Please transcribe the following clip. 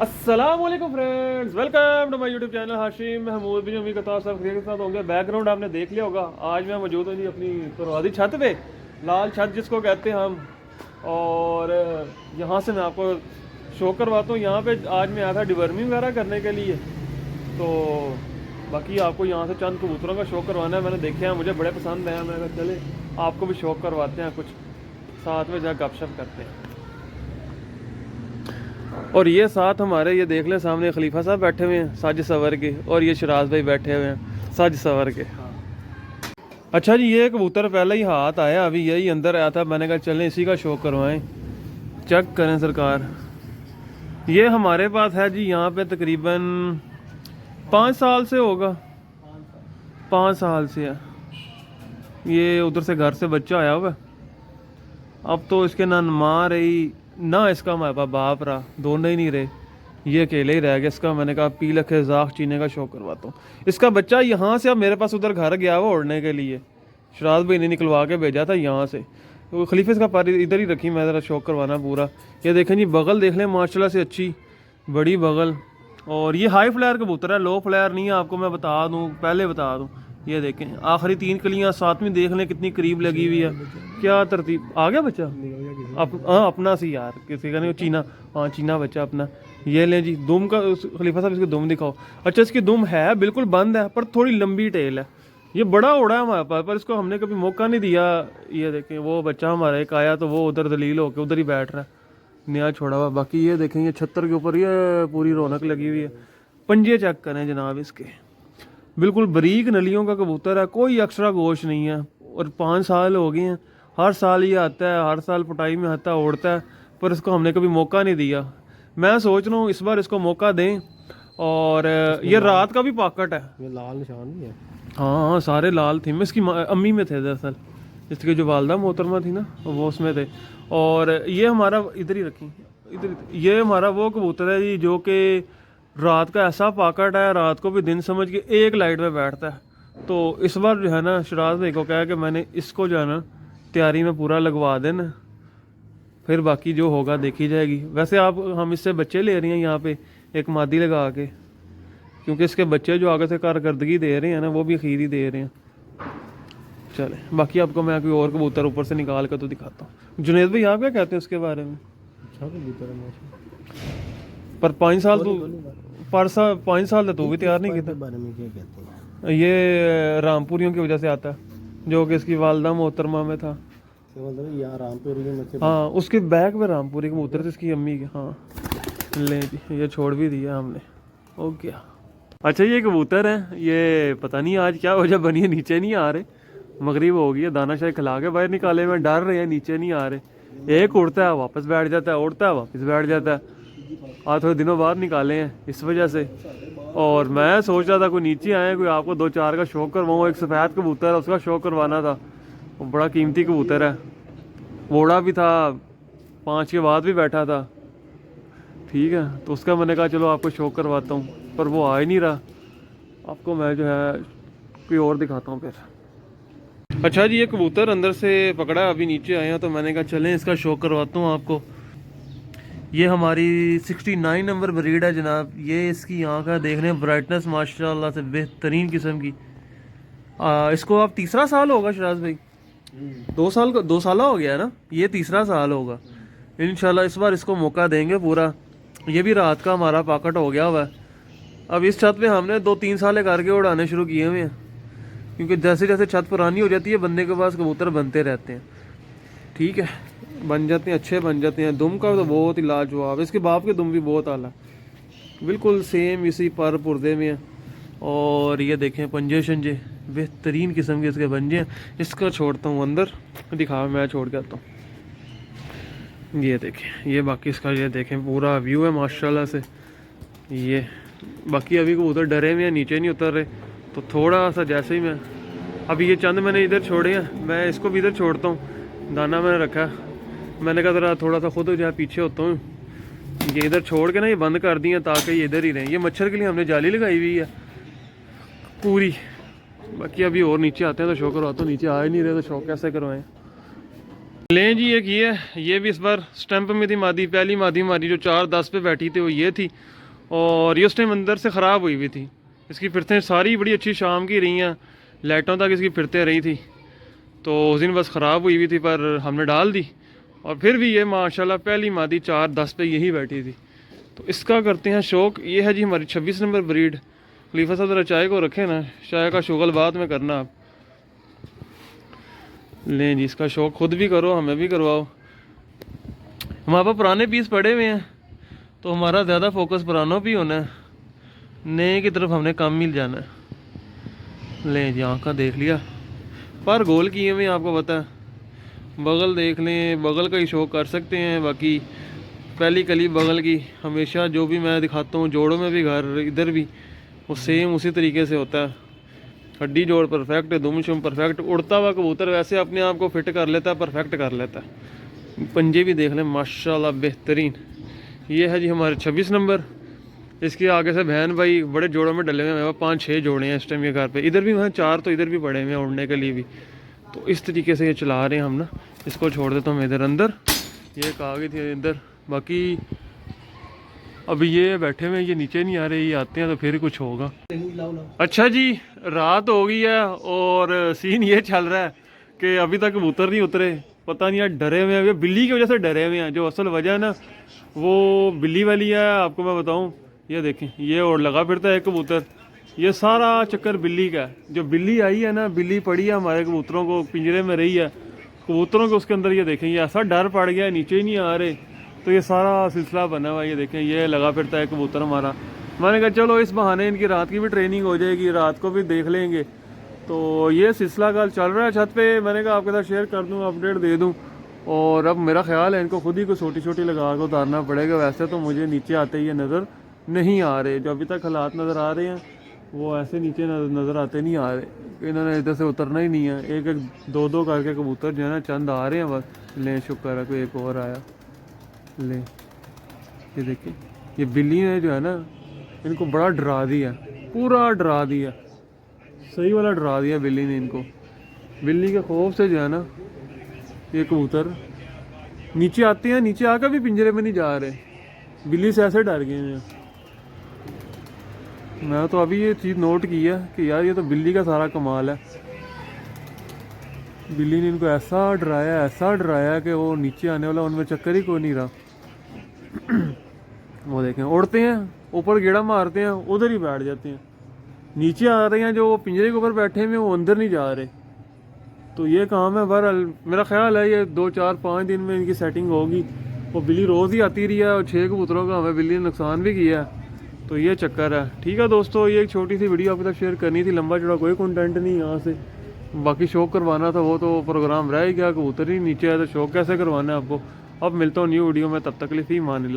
अस्सलामुअलैकुम friends, welcome to my YouTube channel Hashim Mahmood Bin. उम्मीद करता हूँ सब खैरियत के साथ होंगे। बैकग्राउंड आपने देख लिया होगा। आज मैं मौजूद हूँ जी अपनी पुरवादी छत पे, लाल छत जिसको कहते हैं हम। और यहाँ से मैं आपको शो करवाता हूँ। यहाँ पे आज मैं आया था डिवर्मिंग वगैरह करने के लिए। तो बाकी आपको यहाँ से चंद कबूतरों का शो करवाना है। मैंने देखे हैं, मुझे बड़े पसंद आया। मैंने कहा चले आपको भी शो करवाते हैं, कुछ साथ में जा गपशप करते हैं। और ये साथ हमारे, ये देख लें सामने खलीफा साहब बैठे हुए हैं साज सवर के, और ये शराज भाई बैठे हुए हैं साज सवर के। अच्छा जी, ये कबूतर पहले ही हाथ आया, अभी यही अंदर आया था। मैंने कहा चलें इसी का शो करवाएं, चेक करें सरकार। ये हमारे पास है जी यहाँ पे तकरीबन 5 साल से होगा, 5 साल से है। ये उधर से घर से बच्चा आया हुआ। अब तो इसके ना माँ रही ना इसका हमारे पास बाप रहा, दोनों ही नहीं रहे, ये अकेले ही रह गया। इसका मैंने कहा पी लखे जाख चीने का शौक करवाता हूँ। इसका बच्चा यहाँ से अब मेरे पास उधर घर गया हुआ उड़ने के लिए, शराज भाई ने निकलवा के भेजा था यहाँ से। तो खलीफे का पारी इधर ही रखी, मैं ज़रा शौक करवाना पूरा। ये देखें जी, बगल देख लें माशाल्लाह से अच्छी बड़ी बगल। और ये हाई फ्लायर कबूतर है, लो फ्लायर नहीं है, आपको मैं बता दूँ, पहले बता दूँ। ये देखें आखिरी 3 कलियाँ साथ में देख लें कितनी करीब लगी हुई है। क्या तरतीब, आ गया बच्चा हाँ अपना सी यार, किसी का नहीं, चीना, हाँ चीना बच्चा अपना। ये लें जी दुम का, खलीफा साहब इसकी दुम दिखाओ। अच्छा इसकी दुम है बिल्कुल बंद है, पर थोड़ी लंबी टेल है। ये बड़ा उड़ा है हमारे पास, पर इसको हमने कभी मौका नहीं दिया। ये देखें वो बच्चा हमारा एक आया तो वो उधर दलील होके उधर ही बैठ रहा है, नया छोड़ा हुआ। बाकी ये देखें, ये छत्तर के ऊपर ये पूरी रौनक लगी हुई है। पंजे चेक करें जनाब इसके, बिल्कुल बारीक नलियों का कबूतर है, कोई एक्स्ट्रा गोश नहीं है। और 5 साल हो गए हैं, हर साल ये आता है, हर साल पटाई में आता है, उड़ता है, पर इसको हमने कभी मौका नहीं दिया। मैं सोच रहा हूँ इस बार इसको मौका दें। और ये रात का भी पॉकेट है, ये लाल निशान भी है। हाँ हाँ सारे लाल थे। मैं इसकी अम्मी में थे दरअसल, इसके जो वालदा मोहतरमा थी ना वो उसमें थे। और ये हमारा इधर ही रखी, इधर, ये हमारा वो कबूतर है जी जो कि रात का ऐसा पॉकेट है, रात को भी दिन समझ के एक लाइट में बैठता है। तो इस बार जो है ना शराज भाई को कहा कि मैंने इसको जो है ना तैयारी में पूरा लगवा देना, फिर बाकी जो होगा देखी जाएगी। वैसे आप हम इससे बच्चे ले रही हैं यहाँ पे एक मादी लगा के, क्योंकि इसके बच्चे जो आगे से कारकर्दगी दे रहे हैं ना वो भी खीरी दे रहे हैं। चले बाकी आपको मैं कोई और कबूतर ऊपर से निकाल कर तो दिखाता हूँ। जुनेद भाई आप क्या कहते हैं उसके बारे में? अच्छा कबूतर है माशाल्लाह। पर 5 साल तो पर 5 साल तो तू भी तैयार नहीं किया। बारे में क्या कहते हैं? ये रामपुरियों की वजह से आता है, जो कि इसकी वालदा मोहतरमा में था। मतलब यहाँ रामपुरी में से, हाँ उसके बैग में रामपुरी कबूतर थे इसकी अम्मी के। हाँ ले जी, ये छोड़ भी दिया हमने, हो गया। अच्छा ये कबूतर है, ये पता नहीं आज क्या वजह बनी है, नीचे नहीं आ रहे। मगरिब हो गई है, दाना शायद खिला के बाहर निकाले में डर रहे हैं, नीचे नहीं आ रहे। एक उड़ता है वापस बैठ जाता है, उड़ता है वापस बैठ जाता है। आज थोड़े दिनों बाद निकाले हैं इस वजह से। और मैं सोच रहा था कोई नीचे आए, कोई आपको 2-4 का शौक करवाऊँ। एक सफ़ेद कबूतर है, उसका शौक करवाना था, वो बड़ा कीमती कबूतर है, वोड़ा भी था, 5 के बाद भी बैठा था। ठीक है, तो उसका मैंने कहा चलो आपको शौक करवाता हूँ, पर वो आ ही नहीं रहा। आपको मैं जो है कोई और दिखाता हूँ फिर। अच्छा जी, ये कबूतर अंदर से पकड़ा, अभी नीचे आए हैं तो मैंने कहा चलें इसका शौक करवाता हूँ आपको। ये हमारी 69 नंबर ब्रीड है जनाब। ये इसकी आँख है, देखने ब्राइटनेस माशाल्लाह से बेहतरीन किस्म की। इसको अब 3रा साल होगा शराज भाई, 2 साल हो गया ना, ये 3रा साल होगा इंशाल्लाह। इस बार इसको मौका देंगे पूरा। ये भी रात का हमारा पॉकेट हो गया हुआ है। अब इस छत पे हमने 2-3 साल करके उड़ाने शुरू किए हुए हैं, क्योंकि जैसे जैसे छत पुरानी हो जाती है बंदे के पास कबूतर बनते रहते हैं। ठीक है, बन जाते हैं, अच्छे बन जाते हैं। दुम का तो बहुत ही लाजवाब, इसके बाप के दुम भी बहुत आला, बिल्कुल सेम इसी पर पुर्दे में है। और ये देखें पंजे शंजे बेहतरीन किस्म के इसके पंजे हैं। इसका छोड़ता हूँ अंदर, दिखा मैं छोड़ के आता हूँ। ये देखें, ये बाकी इसका ये देखें पूरा व्यू है माशाल्लाह से। ये बाकी अभी को उधर डरे में नीचे नहीं उतर रहे, तो थोड़ा सा जैसे ही मैं अभी ये चंद मैंने इधर छोड़े हैं, मैं इसको भी इधर छोड़ता हूँ। दाना मैंने रखा, मैंने कहा ज़रा थोड़ा सा खुद जो है पीछे होता हूँ। ये इधर छोड़ के ना ये बंद कर दिए ताकि ये इधर ही रहें। ये मच्छर के लिए हमने जाली लगाई हुई है पूरी। बाकी अभी और नीचे आते हैं तो शो करवाता हूँ, नीचे आ ही नहीं रहे तो शो कैसे करवाएं। लें जी एक ये भी इस बार स्टैंप में थी मादी, पहली मादी हमारी जो 4-10 पे बैठी थी वो ये थी, और ये उस टाइम अंदर से ख़राब हुई हुई थी। इसकी फिरतें सारी बड़ी अच्छी शाम की रही हैं, लाइटों तक इसकी फिरतें रही थी, तो उस दिन बस ख़राब हुई हुई थी पर हमने डाल दी, और फिर भी ये माशाल्लाह पहली मादी 4-10 पे यही बैठी थी। तो इसका करते हैं शौक। ये है जी हमारी 26 नंबर ब्रीड। खलीफा साहब ज़रा चाय को रखें ना, चाय का शुगल बाद में करना आप। लें जी, इसका शौक खुद भी करो, हमें भी करवाओ। हमारे पास पुराने पीस पड़े हुए हैं, तो हमारा ज़्यादा फोकस पुरानों पे होना है, नए की तरफ हमने कम मिल जाना है। लें जी, आँख का देख लिया, पर गोल किए हुए आपको पता है। बगल देख लें, बगल का ही शौक कर सकते हैं। बाकी पहली कली बगल की हमेशा जो भी मैं दिखाता हूँ, जोड़ों में भी घर इधर भी वो सेम उसी तरीके से होता है। हड्डी जोड़ परफेक्ट, दुम शुम परफेक्ट, उड़ता हुआ कबूतर वैसे अपने आप को फिट कर लेता है, परफेक्ट कर लेता है। पंजे भी देख लें माशाल्लाह बेहतरीन। ये है जी हमारे 26 नंबर। इसके आगे से बहन भाई बड़े जोड़ों में डले हुए हैं, मेरे पास 5-6 जोड़े हैं इस टाइम ये घर पे। इधर भी वहाँ 4 तो इधर भी पड़े हुए हैं उड़ने के लिए भी। तो इस तरीके से ये चला रहे हैं हम ना। इसको छोड़ देता हूँ इधर अंदर, ये आ गई थी इधर। बाकी अभी ये बैठे हुए हैं, ये नीचे नहीं आ रहे, ये आते हैं तो फिर कुछ होगा। अच्छा जी, रात हो गई है और सीन ये चल रहा है कि अभी तक कबूतर नहीं उतरे। पता नहीं यार, डरे हुए हैं, बिल्ली की वजह से डरे हुए हैं। जो असल वजह है ना वो बिल्ली वाली है, आपको मैं बताऊं। ये देखें, ये और लगा फिरता है कबूतर, ये सारा चक्कर बिल्ली का है। जो बिल्ली आई है ना, बिल्ली पड़ी है हमारे कबूतरों को, पिंजरे में रही है कबूतरों के, उसके अंदर ये देखें ये ऐसा डर पड़ गया, नीचे ही नहीं आ रहे। तो ये सारा सिलसिला बना हुआ है। ये देखें, ये लगा फिरता है कबूतर हमारा। मैंने कहा चलो इस बहाने इनकी रात की भी ट्रेनिंग हो जाएगी, रात को भी देख लेंगे। तो ये सिलसिला कल चल रहा है छत पे। मैंने कहा आपके साथ शेयर कर दूँ, अपडेट दे दूँ। और अब मेरा ख्याल है इनको खुद ही को छोटी छोटी लगा कर उतारना पड़ेगा। वैसे तो मुझे नीचे आते ही ये नज़र नहीं आ रहे, जो अभी तक हालात नज़र आ रहे हैं वो ऐसे नीचे नज़र आते नहीं आ रहे। इन्होंने इधर से उतरना ही नहीं है। एक एक दो दो करके कबूतर जो है ना चंद आ रहे हैं बस। लें, शुक्र है कोई एक और आया। ले, ये देखिए, ये बिल्ली ने जो है ना इनको बड़ा डरा दिया, पूरा डरा दिया, सही वाला डरा दिया बिल्ली ने इनको। बिल्ली के खौफ से जो है ना ये कबूतर नीचे आते हैं, नीचे आकर भी पिंजरे में नहीं जा रहे, बिल्ली से ऐसे डर गए हैं। मैं तो अभी ये चीज़ नोट की है कि यार ये तो बिल्ली का सारा कमाल है। बिल्ली ने इनको ऐसा डराया कि वो नीचे आने वाला उनमें चक्कर ही कोई नहीं रहा। वो देखें, उड़ते हैं, ऊपर गेड़ा मारते हैं, उधर ही बैठ जाते हैं। नीचे आ रहे हैं जो वो पिंजरे के ऊपर बैठे हुए वो अंदर नहीं जा रहे। तो ये काम है। बहरहाल मेरा ख्याल है ये 2-4-5 दिन में इनकी सेटिंग होगी। वो बिल्ली रोज़ ही आती रही है और 6 कबूतरों का हमें बिल्ली ने नुकसान भी किया है। तो ये चक्कर है। ठीक है दोस्तों, ये एक छोटी सी वीडियो आपके साथ शेयर करनी थी। लंबा चौड़ा कोई कंटेंट नहीं यहाँ से। बाकी शौक करवाना था वो तो प्रोग्राम रह ही गया, कबूतर ही नीचे आया तो शौक कैसे करवाना है आपको। अब मिलता हूँ न्यू वीडियो में, तब तक के लिए फी मान लो।